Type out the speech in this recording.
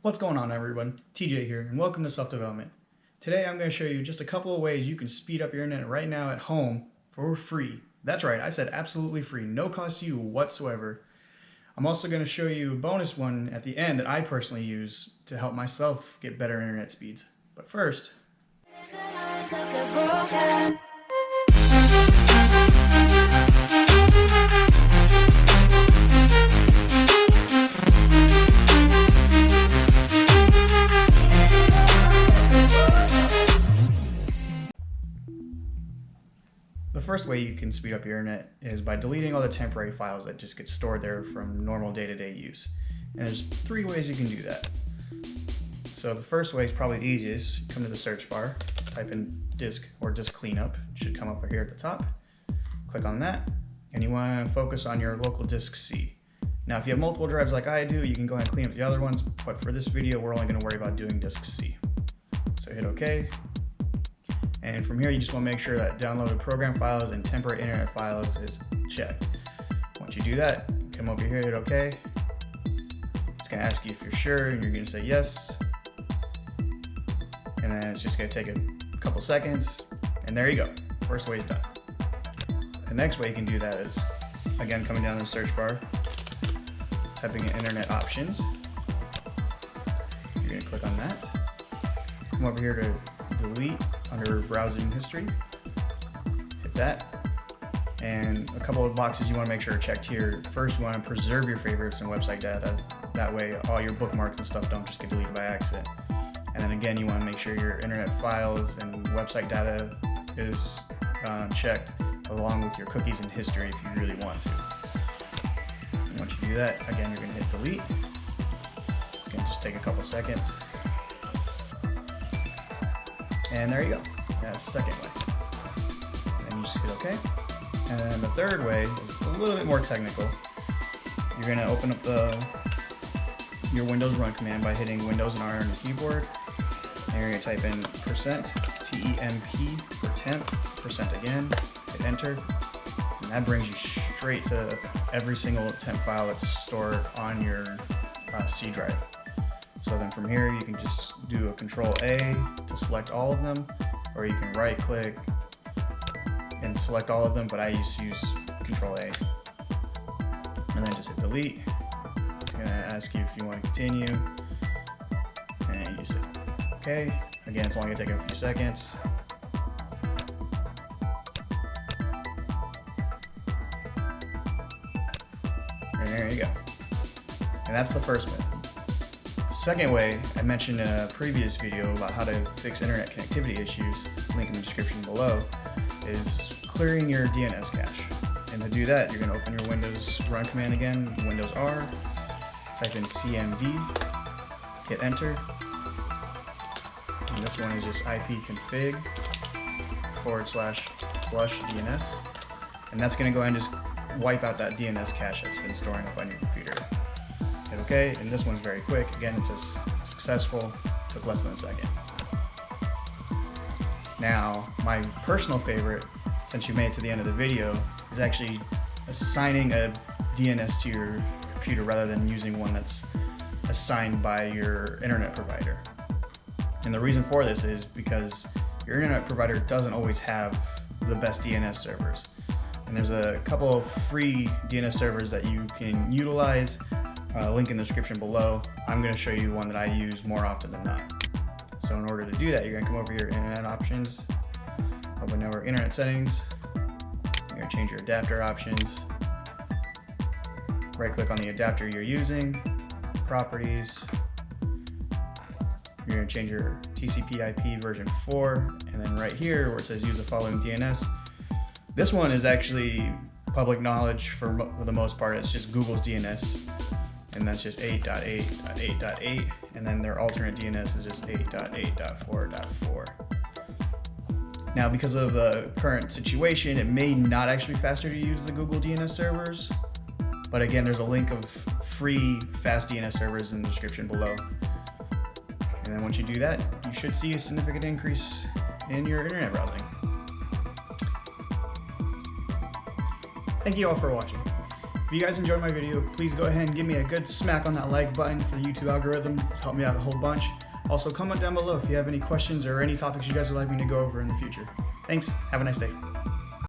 What's going on, everyone? TJ here, and welcome to Self-Development. Today I'm going to show you just a couple of ways you can speed up your internet right now at home for free. That's right, I said absolutely free, no cost to you whatsoever. I'm also going to show you a bonus one at the end that I personally use to help myself get better internet speeds. But first, the first way you can speed up your internet is by deleting all the temporary files that just get stored there from normal day-to-day use. And there's three ways you can do that. So the first way is probably the easiest. Come to the search bar, type in disk or disk cleanup. It should come up here at the top. Click on that, and you want to focus on your local disk C. Now if you have multiple drives like I do, you can go ahead and clean up the other ones, but for this video we're only going to worry about doing disk C. So hit OK. And from here, you just want to make sure that downloaded program files and temporary internet files is checked. Once you do that, come over here, hit OK. It's going to ask you if you're sure, and you're going to say yes. And then it's just going to take a couple seconds, and there you go. First way is done. The next way you can do that is, again, coming down the search bar, typing in internet options. You're going to click on that. Come over here to delete under browsing history, hit that, and a couple of boxes you want to make sure are checked here. First, you want to preserve your favorites and website data. That way all your bookmarks and stuff don't just get deleted by accident. And then again, you want to make sure your internet files and website data is checked, along with your cookies and history if you really want to. And once you do that, again, you're going to hit delete. It's going to just take a couple seconds. And there you go. That's the second way. And you just hit OK. And then the third way is a little bit more technical. You're going to open up your Windows run command by hitting Windows and R on the keyboard. And you're going to type in %temp for temp, percent again, hit enter. And that brings you straight to every single temp file that's stored on your C drive. So then from here, you can just do a Control A to select all of them, or you can right click and select all of them, but I used to use Control A. And then just hit delete. It's going to ask you if you want to continue, and you just hit OK. Again, it's only going to take a few seconds. And there you go. And that's the first method. Second way, I mentioned in a previous video about how to fix internet connectivity issues, link in the description below, is clearing your DNS cache. And to do that, you're going to open your Windows run command again, Windows R, type in cmd, hit enter, and this one is just ipconfig /flush DNS, and that's going to go ahead and just wipe out that DNS cache that's been storing up on your computer. Hit OK, and this one's very quick. Again, it says successful, took less than a second. Now, my personal favorite, since you made it to the end of the video, is actually assigning a DNS to your computer rather than using one that's assigned by your internet provider. And the reason for this is because your internet provider doesn't always have the best DNS servers. And there's a couple of free DNS servers that you can utilize. Link in the description below. I'm going to show you one that I use more often than not. So in order to do that, you're going to come over here, internet options, open over internet settings, you're going to change your adapter options, right click on the adapter you're using, properties, you're going to change your TCP IP version 4, and then right here where it says use the following DNS, this one is actually public knowledge for the most part. It's just Google's DNS. And that's just 8.8.8.8, and then their alternate DNS is just 8.8.4.4. Now, because of the current situation, it may not actually be faster to use the Google DNS servers, but again, there's a link of free fast DNS servers in the description below. And then once you do that, you should see a significant increase in your internet browsing. Thank you all for watching. If you guys enjoyed my video, please go ahead and give me a good smack on that like button for the YouTube algorithm. Help me out a whole bunch. Also, comment down below if you have any questions or any topics you guys would like me to go over in the future. Thanks. Have a nice day.